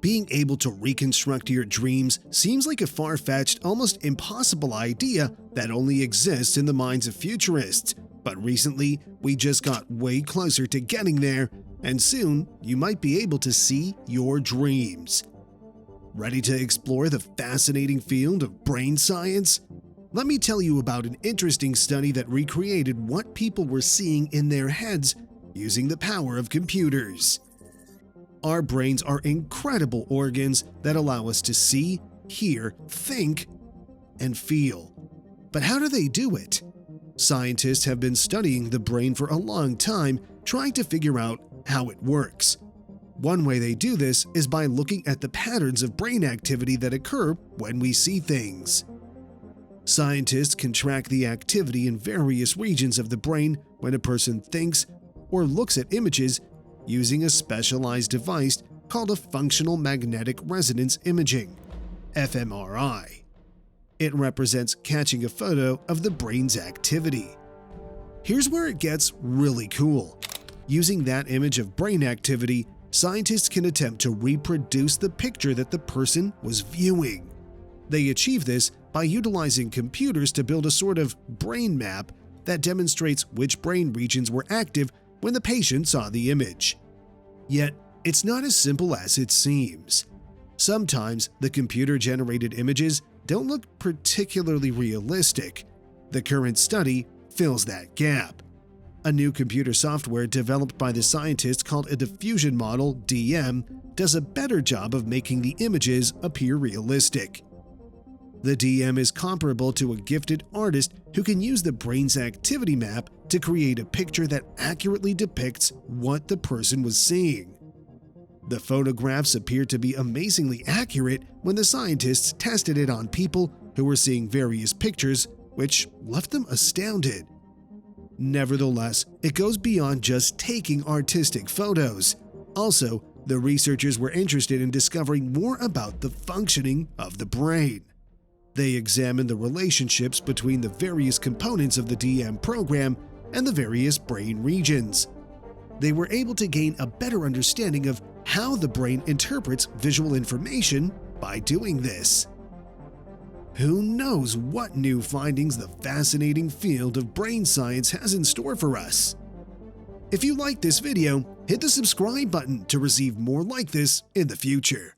Being able to reconstruct your dreams seems like a far-fetched, almost impossible idea that only exists in the minds of futurists. But recently, we just got way closer to getting there, and soon you might be able to see your dreams. Ready to explore the fascinating field of brain science? Let me tell you about an interesting study that recreated what people were seeing in their heads using the power of computers. Our brains are incredible organs that allow us to see, hear, think, and feel. But how do they do it? Scientists have been studying the brain for a long time, trying to figure out how it works. One way they do this is by looking at the patterns of brain activity that occur when we see things. Scientists can track the activity in various regions of the brain when a person thinks or looks at images using a specialized device called a functional magnetic resonance imaging, fMRI. It represents catching a photo of the brain's activity. Here's where it gets really cool. Using that image of brain activity, scientists can attempt to reproduce the picture that the person was viewing. They achieve this by utilizing computers to build a sort of brain map that demonstrates which brain regions were active when the patient saw the image. Yet, it's not as simple as it seems. Sometimes the computer-generated images don't look particularly realistic. The current study fills that gap. A new computer software developed by the scientists called a diffusion model, DM, does a better job of making the images appear realistic. The DM is comparable to a gifted artist who can use the brain's activity map to create a picture that accurately depicts what the person was seeing. The photographs appeared to be amazingly accurate when the scientists tested it on people who were seeing various pictures, which left them astounded. Nevertheless, it goes beyond just taking artistic photos. Also, the researchers were interested in discovering more about the functioning of the brain. They examined the relationships between the various components of the DM program and the various brain regions. They were able to gain a better understanding of how the brain interprets visual information by doing this. Who knows what new findings the fascinating field of brain science has in store for us? If you liked this video, hit the subscribe button to receive more like this in the future.